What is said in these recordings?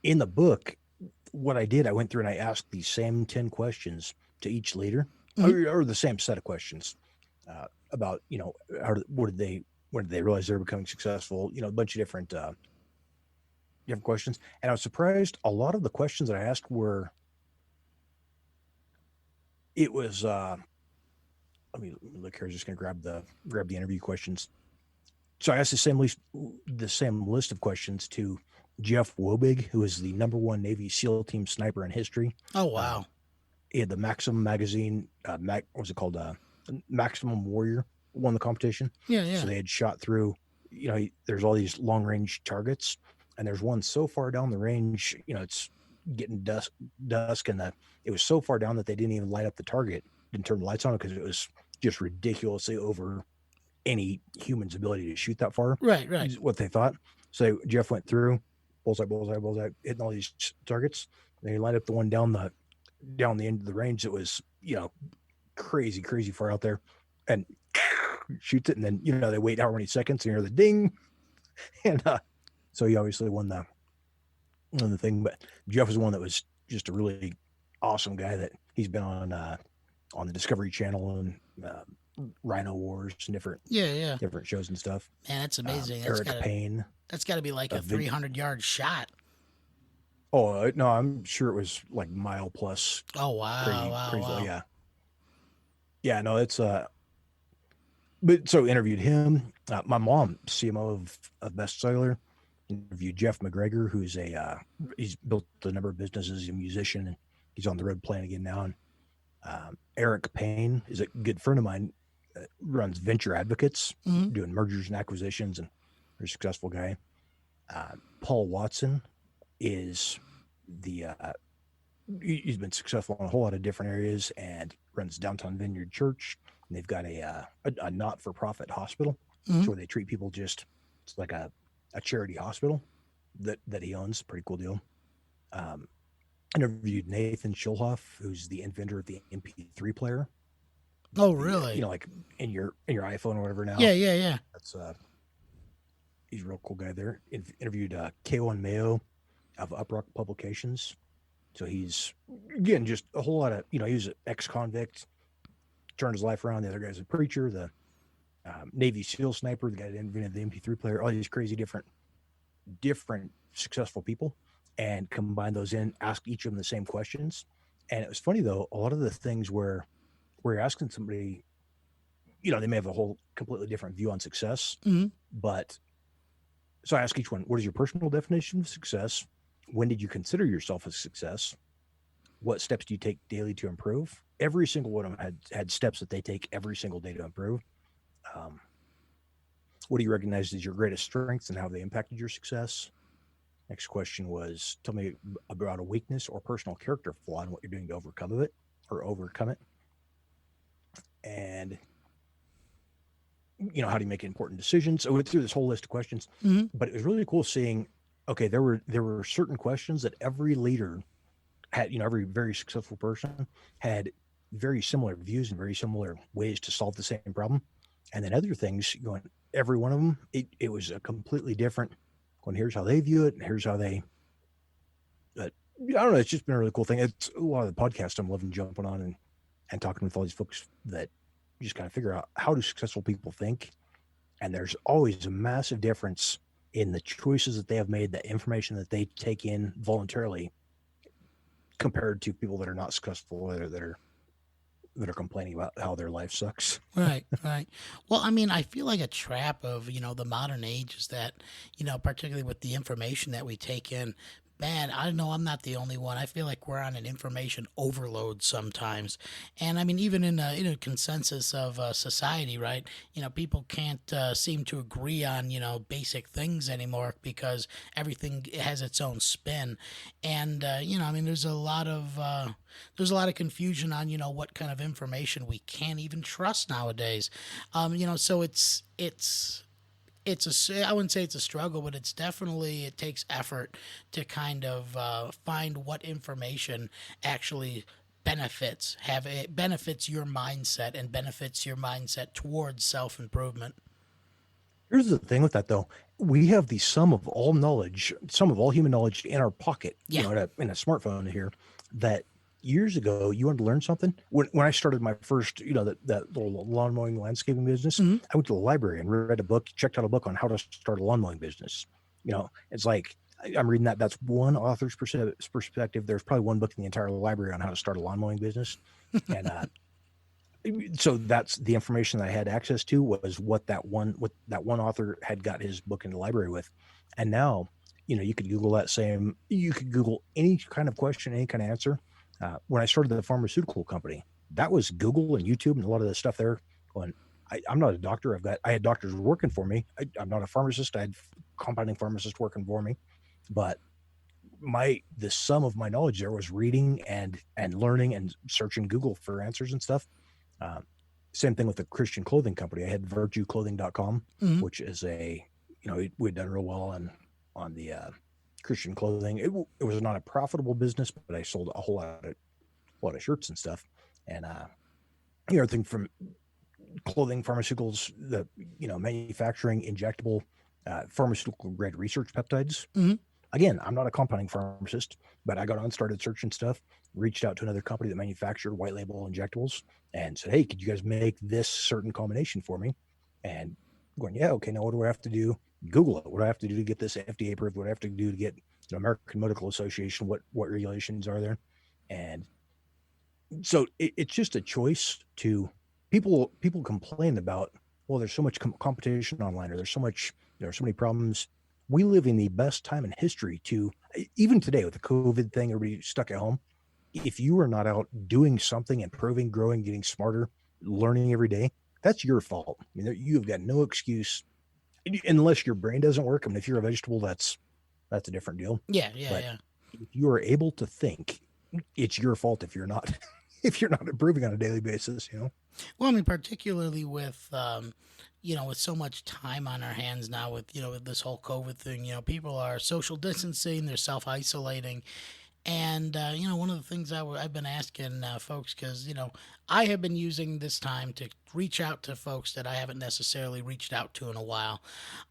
in the book, what I did, I went through and I asked these same 10 questions to each leader, Hmm. or the same set of questions about, when did they realize they were becoming successful? A bunch of different questions. And I was surprised. A lot of the questions that I asked it was, let me look here. I was just going to grab the interview questions. So I asked the same list of questions to Jeff Wobig, who is the number one Navy SEAL team sniper in history. Oh, Uh, wow. he had the Maximum magazine, what was it called? Maximum Warrior won the competition. Yeah, So yeah. they had shot through, there's all these long range targets, and there's one so far down the range, it's getting dusk, and it was so far down that they didn't even light up the target, didn't turn the lights on because it was just ridiculously over any human's ability to shoot that far, Right, right. is what they thought. So Jeff went through, bullseye, bullseye, bullseye, hitting all these targets. And he lined up the one down the end of the range that was, crazy, crazy far out there, and shoots it. And then, they wait however many seconds and you hear the ding. And so he obviously won the thing. But Jeff was one that was just a really awesome guy that he's been on the Discovery Channel and Rhino Wars and different Yeah, yeah. different shows and stuff. Man, that's amazing. Eric Payne. That's got to be like a Vin- 300-yard shot. oh no, I'm sure it was like mile plus, Oh, wow, crazy, wow, crazy. wow. Yeah, yeah. No, it's But so interviewed him. My mom, CMO of Bestseller, interviewed Jeff McGregor, who's he's built a number of businesses. He's a musician, and he's on the road playing again now. And Eric Payne is a good friend of mine. Runs Venture Advocates, Hmm. doing mergers and acquisitions, and very successful guy. Paul Watson is the he's been successful in a whole lot of different areas and runs Downtown Vineyard Church. And they've got a not for profit hospital, Hmm. so where they treat people it's like a charity hospital that he owns. Pretty cool deal. Um, Interviewed Nathan Schulhoff, who's the inventor of the MP3 player. Oh, The really? like in your iPhone or whatever Yeah, now. yeah, yeah. That's he's a real cool guy there. Interviewed K1 Mayo of Uprock Publications. So he's again just a whole lot of he was an ex-convict, turned his life around. The other guy's a preacher. The Navy SEAL sniper, the guy that invented the MP3 player. All these crazy different successful people, and combine those in, ask each of them the same questions. And it was funny though, a lot of the things where you're asking somebody, they may have a whole completely different view on success, Hmm. but so I ask each one, what is your personal definition of success? When did you consider yourself a success? What steps do you take daily to improve? Every single one of them had steps that they take every single day to improve. Um, what do you recognize as your greatest strengths and how they impacted your success? Next question was, tell me about a weakness or personal character flaw and what you're doing to overcome it. And how do you make important decisions? So we went through this whole list of questions, Hmm. but it was really cool seeing. Okay, there were certain questions that every leader had. Every very successful person had very similar views and very similar ways to solve the same problem. And then other things, going every one of them, it was a completely different. Going here's how they view it, and here's how they. I don't know. It's just been a really cool thing. It's a lot of the podcasts I'm loving jumping on and talking with all these folks that just kind of figure out how do successful people think. And there's always a massive difference in the choices that they have made, the information that they take in voluntarily, compared to people that are not successful or that are complaining about how their life sucks. Right, right. Well, I mean, I feel like a trap of, the modern age is that, particularly with the information that we take in, man, I know I'm not the only one. I feel like we're on an information overload sometimes. And I mean, even in a consensus of society, right? People can't seem to agree on, basic things anymore because everything has its own spin. And, I mean, there's a lot of confusion on what kind of information we can't even trust nowadays. So I wouldn't say it's a struggle, but it takes effort to kind of find what information actually benefits your mindset and benefits your mindset towards self improvement. Here's the thing with that though. We have the sum of all knowledge, sum of all human knowledge in our pocket, Yeah. in a smartphone here, that years ago you wanted to learn something. When I started my first, that little lawn mowing landscaping business, Hmm. I went to the library and read a book, checked out a book on how to start a lawn mowing business. It's like I'm reading that. That's one author's perspective. There's probably one book in the entire library on how to start a lawn mowing business. And so that's the information that I had access to, was what that one author had got his book in the library with. And now, you could Google any kind of question, any kind of answer. When I started the pharmaceutical company, that was Google and YouTube and a lot of the stuff there. Going, I'm not a doctor. I had doctors working for me. I'm not a pharmacist. I had compounding pharmacists working for me, but the sum of my knowledge there was reading and learning and searching Google for answers and stuff. Um, Same thing with the Christian clothing company. I had virtueclothing.com, Hmm. which is we'd done real well on the Christian clothing. It was not a profitable business, but I sold a whole lot of shirts and stuff. And, everything from clothing, pharmaceuticals, manufacturing, injectable, pharmaceutical grade research peptides. Hmm. Again, I'm not a compounding pharmacist, but I got on, started searching stuff, reached out to another company that manufactured white label injectables and said, hey, could you guys make this certain combination for me? And going, yeah, okay, now what do I have to do? Google it. What do I have to do to get this FDA approved? What do I have to do to get the American Medical Association? What regulations are there? And so it's just a choice to people complain about, well, there's so much competition online, or there are so many problems. We live in the best time in history to, even today with the COVID thing, everybody stuck at home. If you are not out doing something, improving, growing, getting smarter, learning every day, that's your fault. You've got no excuse unless your brain doesn't work. I mean, if you're a vegetable, that's a different deal. Yeah, yeah, But yeah. if you are able to think, it's your fault if you're not if you're not improving on a daily basis. Well, I mean, particularly with with so much time on our hands now, with with this whole COVID thing, people are social distancing, they're self isolating, and one of the things I've been asking folks, because I have been using this time to reach out to folks that I haven't necessarily reached out to in a while.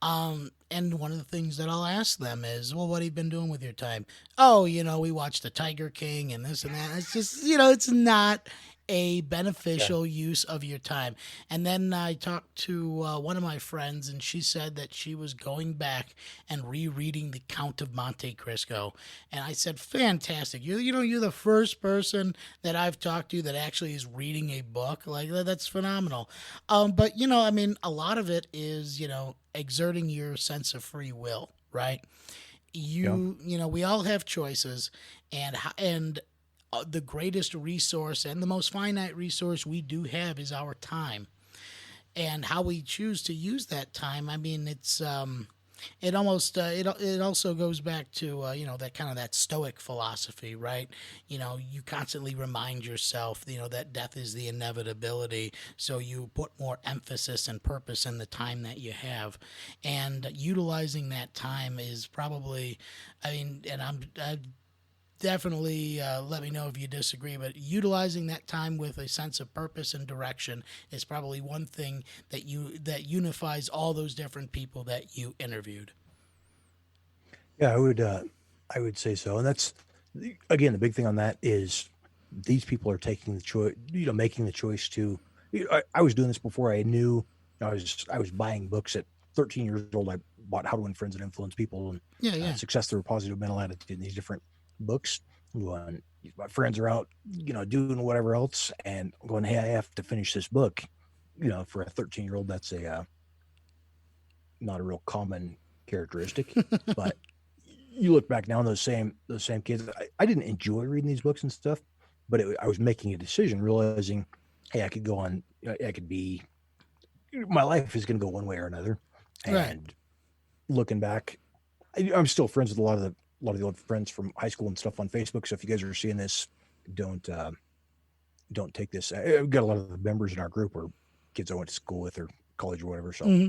And one of the things that I'll ask them is, well, what have you been doing with your time? Oh, we watched the Tiger King and this and that. It's just, it's not a Yeah. beneficial use of your time. And then I talked to one of my friends, and she said that she was going back and rereading The Count of Monte Cristo. And I said, fantastic. You're the first person that I've talked to that actually is reading a book. Like, that's phenomenal. But, I mean, a lot of it is, exerting your sense of free will, right? Yeah. We all have choices, and the greatest resource and the most finite resource we do have is our time, and how we choose to use that time. I mean, it almost it also goes back to that kind of that stoic philosophy, right? You constantly remind yourself that death is the inevitability, so you put more emphasis and purpose in the time that you have, and utilizing that time is probably, I mean, and I definitely let me know if you disagree, but utilizing that time with a sense of purpose and direction is probably one thing that unifies all those different people that you interviewed. Yeah, I would say so. And that's, again, the big thing on that is these people are taking the choice, making the choice to. I was doing this before I knew. I was buying books at 13 years old. I bought How to Win Friends and Influence People and Yeah, yeah. Success Through a Positive Mental Attitude, and these different books. I'm going, my friends are out, doing whatever else, and I'm going, hey, I have to finish this book. For a 13-year-old, that's a not a real common characteristic, but you look back now on those same kids. I didn't enjoy reading these books and stuff, but I was making a decision, realizing, hey, I could go on. I could be. My life is going to go one way or another. Right. And looking back, I'm still friends with a lot of the old friends from high school and stuff on Facebook. So if you guys are seeing this, don't don't take this. I've got a lot of the members in our group or kids I went to school with or college or whatever. So Hmm.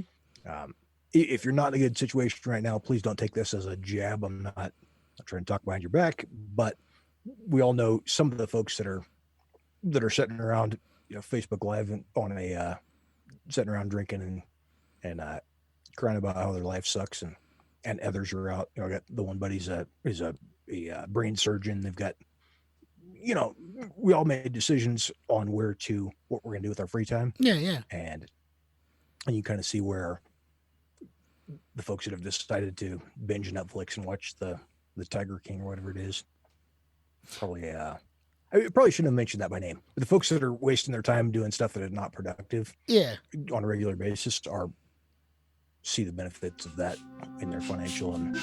um, if you're not in a good situation right now, please don't take this as a jab. I'm not trying to talk behind your back, but we all know some of the folks that are sitting around, Facebook Live and on a sitting around drinking and crying about how their life sucks, and others are out. I got the one buddy's is a brain surgeon. They've got, we all made decisions on what we're gonna do with our free time, Yeah, yeah. and you kind of see where the folks that have decided to binge Netflix and watch the Tiger King or whatever it is, probably I probably shouldn't have mentioned that by name. But the folks that are wasting their time doing stuff that is not productive Yeah. on a regular basis are see the benefits of that in their financial and